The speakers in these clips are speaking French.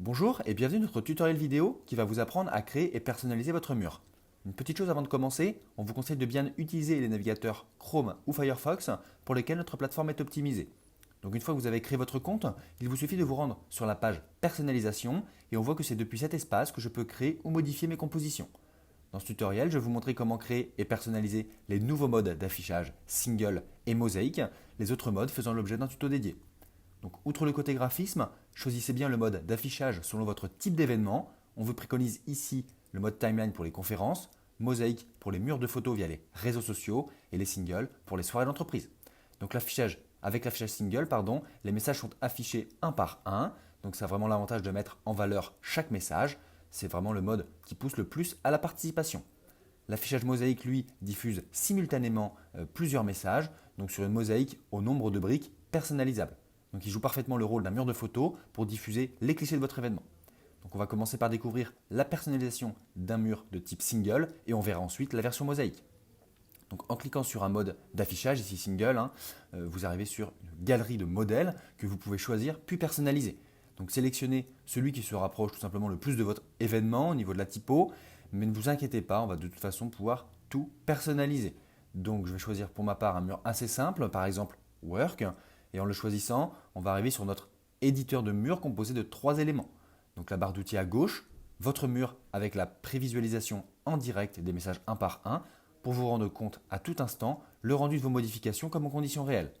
Bonjour et bienvenue dans notre tutoriel vidéo qui va vous apprendre à créer et personnaliser votre mur. Une petite chose avant de commencer, on vous conseille de bien utiliser les navigateurs Chrome ou Firefox pour lesquels notre plateforme est optimisée. Donc une fois que vous avez créé votre compte, il vous suffit de vous rendre sur la page personnalisation et on voit que c'est depuis cet espace que je peux créer ou modifier mes compositions. Dans ce tutoriel, je vais vous montrer comment créer et personnaliser les nouveaux modes d'affichage single et mosaïque, les autres modes faisant l'objet d'un tuto dédié. Donc, outre le côté graphisme, choisissez bien le mode d'affichage selon votre type d'événement. On vous préconise ici le mode timeline pour les conférences, mosaïque pour les murs de photos via les réseaux sociaux et les singles pour les soirées d'entreprise. Donc avec l'affichage single, les messages sont affichés un par un. Donc ça a vraiment l'avantage de mettre en valeur chaque message. C'est vraiment le mode qui pousse le plus à la participation. L'affichage mosaïque, lui, diffuse simultanément plusieurs messages, donc sur une mosaïque au nombre de briques personnalisables. Donc il joue parfaitement le rôle d'un mur de photos pour diffuser les clichés de votre événement. Donc on va commencer par découvrir la personnalisation d'un mur de type single et on verra ensuite la version mosaïque. Donc en cliquant sur un mode d'affichage, ici single, vous arrivez sur une galerie de modèles que vous pouvez choisir puis personnaliser. Donc sélectionnez celui qui se rapproche tout simplement le plus de votre événement au niveau de la typo, mais ne vous inquiétez pas, on va de toute façon pouvoir tout personnaliser. Donc je vais choisir pour ma part un mur assez simple, par exemple Work, et en le choisissant, on va arriver sur notre éditeur de mur composé de 3 éléments. Donc la barre d'outils à gauche, votre mur avec la prévisualisation en direct des messages un par un pour vous rendre compte à tout instant le rendu de vos modifications comme en conditions réelles.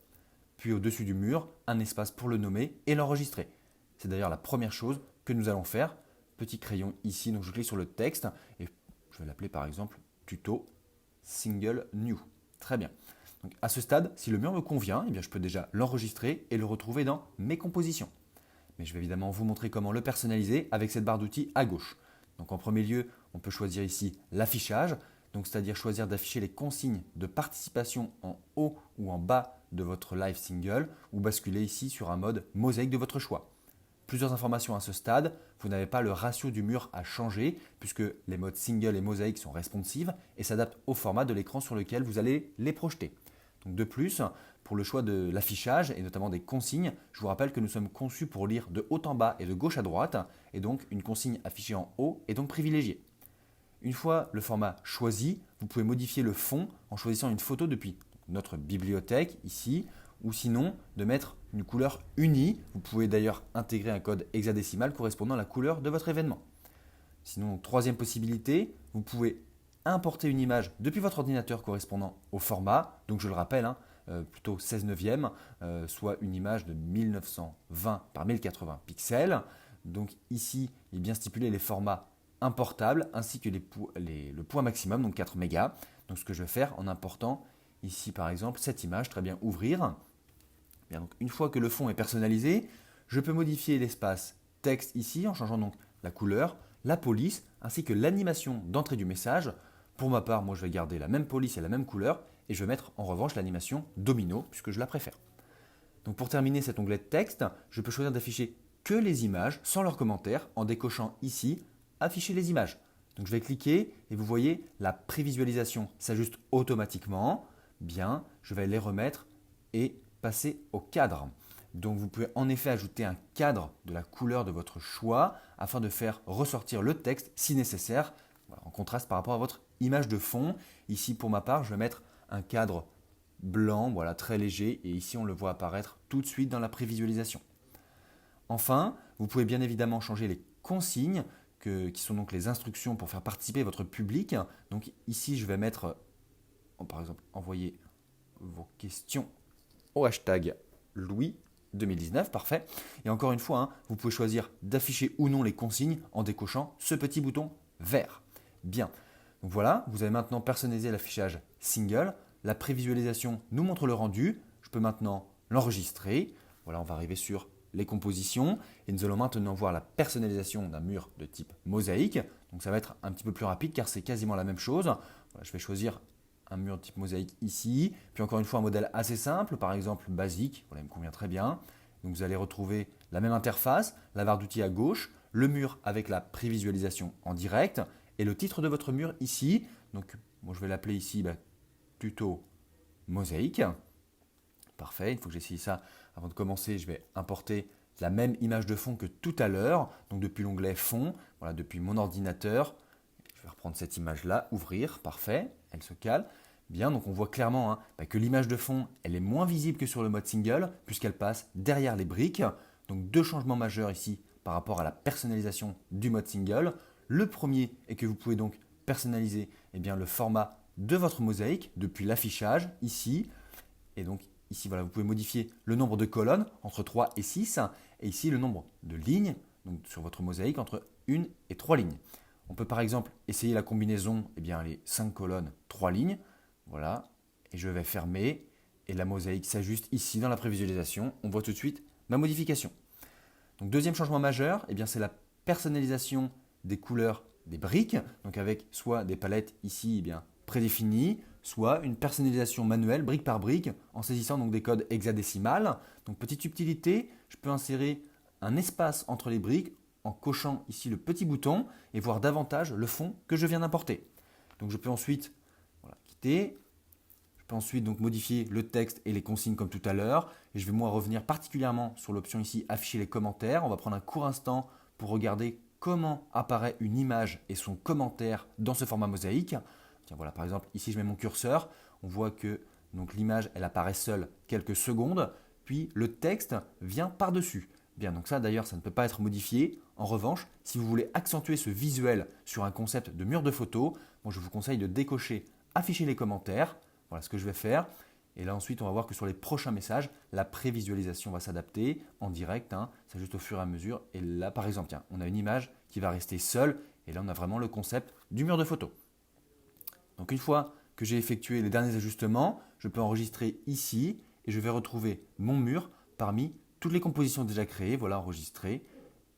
Puis au-dessus du mur, un espace pour le nommer et l'enregistrer. C'est d'ailleurs la première chose que nous allons faire. Petit crayon ici, donc je clique sur le texte et je vais l'appeler par exemple tuto single new. Très bien. Donc à ce stade, si le mur me convient, je peux déjà l'enregistrer et le retrouver dans mes compositions. Mais je vais évidemment vous montrer comment le personnaliser avec cette barre d'outils à gauche. Donc en premier lieu, on peut choisir ici l'affichage, c'est-à-dire choisir d'afficher les consignes de participation en haut ou en bas de votre live single ou basculer ici sur un mode mosaïque de votre choix. Plusieurs informations à ce stade, vous n'avez pas le ratio du mur à changer puisque les modes single et mosaïque sont responsives et s'adaptent au format de l'écran sur lequel vous allez les projeter. Donc de plus, pour le choix de l'affichage et notamment des consignes, je vous rappelle que nous sommes conçus pour lire de haut en bas et de gauche à droite et donc une consigne affichée en haut est donc privilégiée. Une fois le format choisi, vous pouvez modifier le fond en choisissant une photo depuis notre bibliothèque ici ou sinon de mettre une couleur unie. Vous pouvez d'ailleurs intégrer un code hexadécimal correspondant à la couleur de votre événement. Sinon, troisième possibilité, vous pouvez importer une image depuis votre ordinateur correspondant au format, donc je le rappelle, plutôt 16 neuvième, soit une image de 1920 par 1080 pixels. Donc ici, il est bien stipulé les formats importables ainsi que le poids maximum, donc 4 mégas. Donc ce que je vais faire en important ici par exemple cette image, très bien ouvrir. Bien, donc, une fois que le fond est personnalisé, je peux modifier l'espace texte ici en changeant donc la couleur, la police ainsi que l'animation d'entrée du message. Pour ma part, moi je vais garder la même police et la même couleur et je vais mettre en revanche l'animation domino puisque je la préfère. Donc pour terminer cet onglet de texte, je peux choisir d'afficher que les images sans leurs commentaires en décochant ici afficher les images. Donc je vais cliquer et vous voyez la prévisualisation s'ajuste automatiquement. Bien, je vais les remettre et passer au cadre. Donc vous pouvez en effet ajouter un cadre de la couleur de votre choix afin de faire ressortir le texte si nécessaire, en contraste par rapport à votre image de fond. Ici pour ma part, je vais mettre un cadre blanc, voilà, très léger, et ici on le voit apparaître tout de suite dans la prévisualisation. Enfin, vous pouvez bien évidemment changer les consignes, qui sont donc les instructions pour faire participer votre public. Donc ici, je vais mettre, par exemple, envoyer vos questions au hashtag Louis 2019, parfait. Et encore une fois, vous pouvez choisir d'afficher ou non les consignes en décochant ce petit bouton vert. Bien, donc voilà, vous avez maintenant personnalisé l'affichage single. La prévisualisation nous montre le rendu. Je peux maintenant l'enregistrer. Voilà, on va arriver sur les compositions et nous allons maintenant voir la personnalisation d'un mur de type mosaïque. Donc ça va être un petit peu plus rapide car c'est quasiment la même chose. Voilà, je vais choisir un mur de type mosaïque ici, puis encore une fois un modèle assez simple, par exemple basique, voilà, il me convient très bien. Donc vous allez retrouver la même interface, la barre d'outils à gauche, le mur avec la prévisualisation en direct et le titre de votre mur ici. Donc moi je vais l'appeler ici tuto mosaïque. Parfait, il faut que j'essaye ça avant de commencer. Je vais importer la même image de fond que tout à l'heure, donc depuis l'onglet Fond, voilà, depuis mon ordinateur. Je vais reprendre cette image-là, ouvrir, parfait, elle se cale. Bien, donc on voit clairement que l'image de fond, elle est moins visible que sur le mode single, puisqu'elle passe derrière les briques. Donc deux changements majeurs ici par rapport à la personnalisation du mode single. Le premier est que vous pouvez donc personnaliser le format de votre mosaïque depuis l'affichage ici. Et donc ici, voilà, vous pouvez modifier le nombre de colonnes entre 3 et 6. Et ici, le nombre de lignes donc sur votre mosaïque entre 1 et 3 lignes. On peut par exemple essayer la combinaison, les 5 colonnes, 3 lignes. Voilà, et je vais fermer. Et la mosaïque s'ajuste ici dans la prévisualisation. On voit tout de suite ma modification. Donc deuxième changement majeur, c'est la personnalisation des couleurs des briques. Donc avec soit des palettes ici prédéfinies, soit une personnalisation manuelle brique par brique en saisissant donc des codes hexadécimales. Donc petite subtilité, je peux insérer un espace entre les briques en cochant ici le petit bouton et voir davantage le fond que je viens d'importer. Donc je peux ensuite quitter. Je peux ensuite donc modifier le texte et les consignes comme tout à l'heure. Et je vais moi revenir particulièrement sur l'option ici afficher les commentaires. On va prendre un court instant pour regarder comment apparaît une image et son commentaire dans ce format mosaïque. Tiens, voilà, par exemple, ici je mets mon curseur. On voit que donc, l'image elle apparaît seule quelques secondes. Puis le texte vient par-dessus. Bien, donc ça d'ailleurs, ça ne peut pas être modifié. En revanche, si vous voulez accentuer ce visuel sur un concept de mur de photo, moi, je vous conseille de décocher afficher les commentaires. Voilà ce que je vais faire. Et là ensuite, on va voir que sur les prochains messages, la prévisualisation va s'adapter en direct. C'est juste au fur et à mesure. Et là, par exemple, tiens, on a une image qui va rester seule. Et là, on a vraiment le concept du mur de photo. Donc une fois que j'ai effectué les derniers ajustements, je peux enregistrer ici et je vais retrouver mon mur parmi toutes les compositions déjà créées. Voilà, enregistré.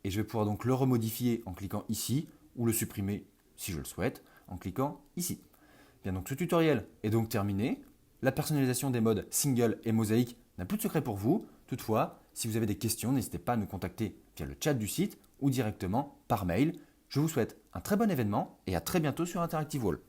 Et je vais pouvoir donc le remodifier en cliquant ici ou le supprimer si je le souhaite en cliquant ici. Bien, donc ce tutoriel est donc terminé. La personnalisation des modes single et mosaïque n'a plus de secret pour vous. Toutefois, si vous avez des questions, n'hésitez pas à nous contacter via le chat du site ou directement par mail. Je vous souhaite un très bon événement et à très bientôt sur Interactive Wall.